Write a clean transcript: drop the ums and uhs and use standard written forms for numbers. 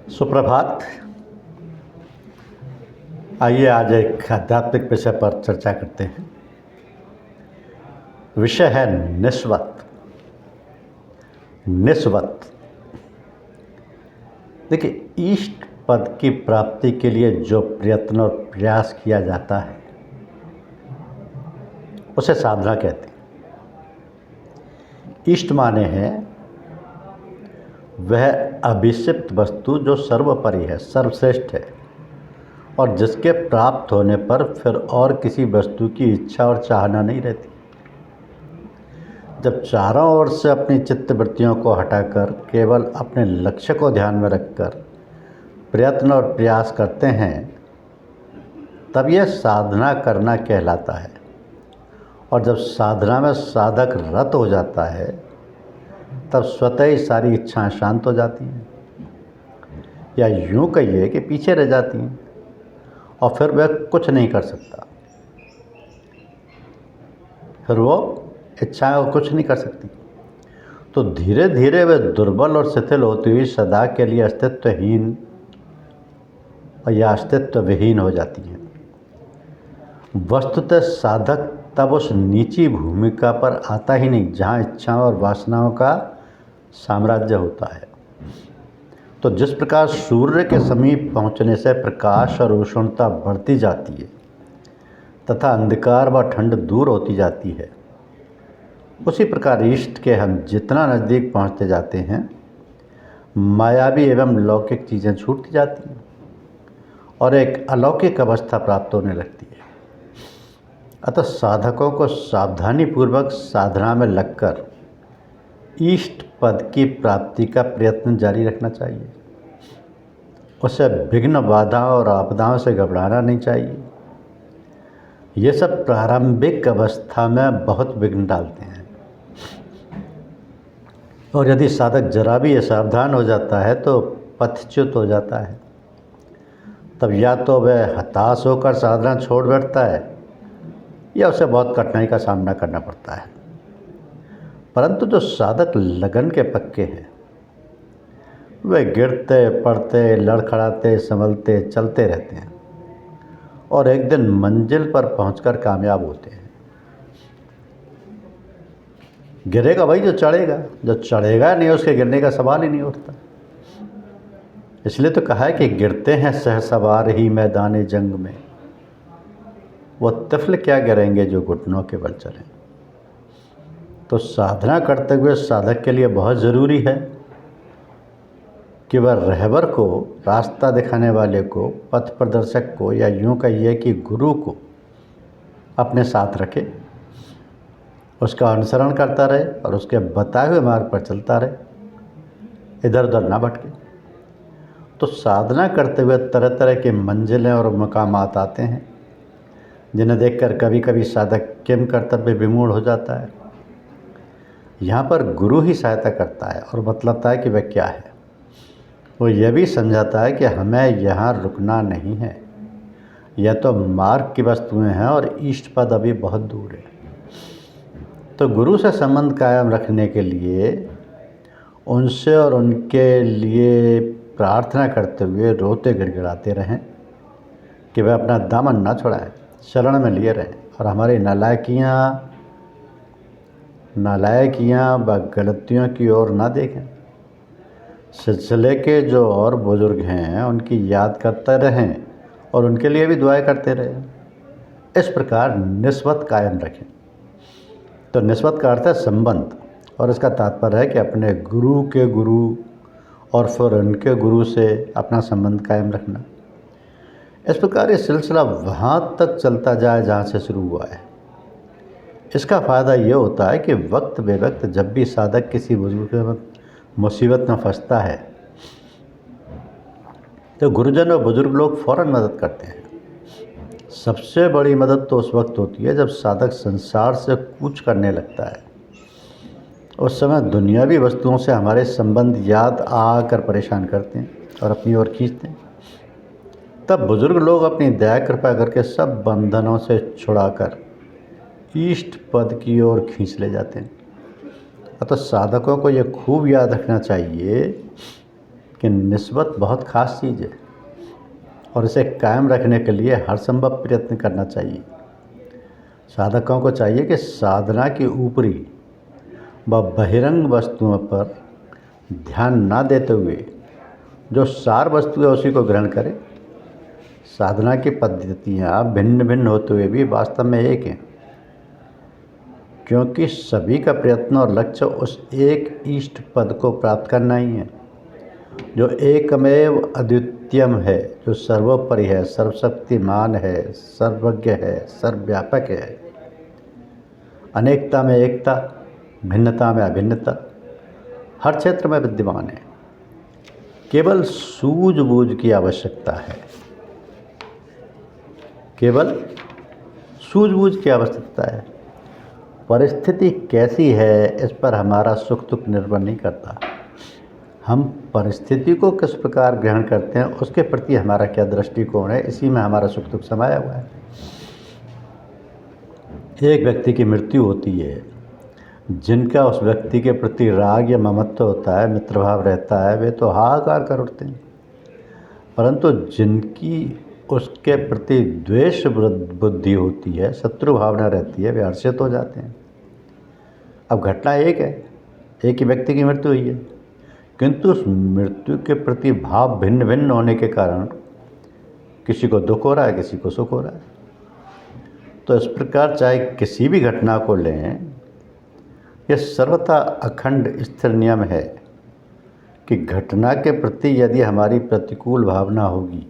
सुप्रभात। आइए आज एक आध्यात्मिक विषय पर चर्चा करते हैं। विषय है निस्वत। निस्वत देखिए, इष्ट पद की प्राप्ति के लिए जो प्रयत्न और प्रयास किया जाता है उसे साधना कहते हैं। इष्ट माने हैं वह अभिषिक्त वस्तु जो सर्वोपरि है, सर्वश्रेष्ठ है और जिसके प्राप्त होने पर फिर और किसी वस्तु की इच्छा और चाहना नहीं रहती। जब चारों ओर से अपनी चित्तवृत्तियों को हटाकर केवल अपने लक्ष्य को ध्यान में रखकर प्रयत्न और प्रयास करते हैं, तब यह साधना करना कहलाता है। और जब साधना में साधक रत हो जाता है, तब स्वतः ही सारी इच्छाएं शांत हो जाती हैं, या यूँ कहिए कि पीछे रह जाती हैं, और फिर वह कुछ नहीं कर सकता। फिर वो इच्छाएं कुछ नहीं कर सकती। तो धीरे धीरे वे दुर्बल और शिथिल होती हुई सदा के लिए अस्तित्वहीन या अस्तित्व विहीन हो जाती हैं। वस्तुतः साधक तब उस नीची भूमिका पर आता ही नहीं जहाँ इच्छाओं और वासनाओं का साम्राज्य होता है। तो जिस प्रकार सूर्य के समीप पहुँचने से प्रकाश और उष्णता बढ़ती जाती है तथा अंधकार व ठंड दूर होती जाती है, उसी प्रकार इष्ट के हम जितना नज़दीक पहुँचते जाते हैं, मायावी एवं लौकिक चीज़ें छूटती जाती हैं और एक अलौकिक अवस्था प्राप्त होने लगती है। अतः साधकों को सावधानीपूर्वक साधना में लगकर इष्ट पद की प्राप्ति का प्रयत्न जारी रखना चाहिए। उसे विघ्न, बाधा और आपदाओं से घबराना नहीं चाहिए। ये सब प्रारंभिक अवस्था में बहुत विघ्न डालते हैं, और यदि साधक जरा भी असावधान हो जाता है तो पथच्युत हो जाता है। तब या तो वह हताश होकर साधना छोड़ बैठता है या उसे बहुत कठिनाई का सामना करना पड़ता है। परंतु जो साधक लगन के पक्के हैं, वे गिरते पड़ते, लड़खड़ाते, संभलते चलते रहते हैं और एक दिन मंजिल पर पहुंचकर कामयाब होते हैं। गिरेगा वही जो चढ़ेगा, जो चढ़ेगा नहीं उसके गिरने का सवाल ही नहीं उठता। इसलिए तो कहा है कि गिरते हैं सहसवार ही मैदान जंग में, वो तिफल क्या गिरेंगे जो घुटनों के बल चलें। तो साधना करते हुए साधक के लिए बहुत ज़रूरी है कि वह रहबर को, रास्ता दिखाने वाले को, पथ प्रदर्शक को, या यूँ कहिए कि गुरु को अपने साथ रखे, उसका अनुसरण करता रहे और उसके बताए हुए मार्ग पर चलता रहे, इधर उधर ना भटके। तो साधना करते हुए तरह तरह की मंजिलें और मकामात आते हैं, जिन्हें देखकर कभी कभी साधक किम कर्तव्य विमूढ़ हो जाता है। यहाँ पर गुरु ही सहायता करता है और बतलाता है कि वह क्या है। वो यह भी समझाता है कि हमें यहाँ रुकना नहीं है, यह तो मार्ग की वस्तुएं हैं और इष्ट पद अभी बहुत दूर है। तो गुरु से संबंध कायम रखने के लिए उनसे और उनके लिए प्रार्थना करते हुए रोते गिड़गिड़ाते रहें कि वह अपना दामन ना छुड़ाएं, शरण में लिए रहें और हमारी नालायकियाँ व गलतियों की ओर ना देखें। सिलसिले के जो और बुज़ुर्ग हैं उनकी याद करते रहें और उनके लिए भी दुआएं करते रहें। इस प्रकार निस्वत कायम रखें। तो निस्वत का अर्थ है संबंध, और इसका तात्पर्य है कि अपने गुरु के गुरु और फिर उनके गुरु से अपना संबंध कायम रखना। इस प्रकार ये सिलसिला वहाँ तक चलता जाए जहाँ से शुरू हुआ है। इसका फ़ायदा ये होता है कि वक्त बेवक्त जब भी साधक किसी मुसीबत में फंसता है तो गुरुजन और बुजुर्ग लोग फ़ौरन मदद करते हैं। सबसे बड़ी मदद तो उस वक्त होती है जब साधक संसार से कूच करने लगता है। उस समय दुनियावी वस्तुओं से हमारे संबंध याद आकर परेशान करते हैं और अपनी ओर खींचते हैं। तब बुजुर्ग लोग अपनी दया कृपा करके सब बंधनों से छुड़ाकर इष्ट पद की ओर खींच ले जाते हैं। अतः साधकों को यह खूब याद रखना चाहिए कि निस्बत बहुत ख़ास चीज़ है और इसे कायम रखने के लिए हर संभव प्रयत्न करना चाहिए। साधकों को चाहिए कि साधना की ऊपरी व बहिरंग वस्तुओं पर ध्यान ना देते हुए जो सार वस्तु है उसी को ग्रहण करें। साधना की पद्धतियाँ भिन्न भिन्न होते हुए भी वास्तव में एक हैं, क्योंकि सभी का प्रयत्न और लक्ष्य उस एक इष्ट पद को प्राप्त करना ही है, जो एकमेव अद्वितीयम है, जो सर्वोपरि है, सर्वशक्तिमान है, सर्वज्ञ है, सर्वव्यापक है, अनेकता में एकता, भिन्नता में अभिन्नता, हर क्षेत्र में विद्यमान है। केवल सूझबूझ की आवश्यकता है, केवल सूझबूझ की आवश्यकता है। परिस्थिति कैसी है इस पर हमारा सुख दुख निर्भर नहीं करता। हम परिस्थिति को किस प्रकार ग्रहण करते हैं उसके प्रति हमारा क्या दृष्टिकोण है, इसी में हमारा सुख दुख समाया हुआ है। एक व्यक्ति की मृत्यु होती है, जिनका उस व्यक्ति के प्रति राग या ममत्व होता है, मित्रभाव रहता है, वे तो हाहाकार कर उठते हैं, परंतु जिनकी उसके प्रति द्वेष बुद्धि होती है, शत्रु भावना रहती है, वे हर्षित हो जाते हैं। अब घटना एक है, एक ही व्यक्ति की मृत्यु हुई है, किंतु उस मृत्यु के प्रति भाव भिन्न भिन्न होने के कारण किसी को दुख हो रहा है, किसी को सुख हो रहा है। तो इस प्रकार चाहे किसी भी घटना को लें, यह सर्वथा अखंड स्थिर नियम है कि घटना के प्रति यदि हमारी प्रतिकूल भावना होगी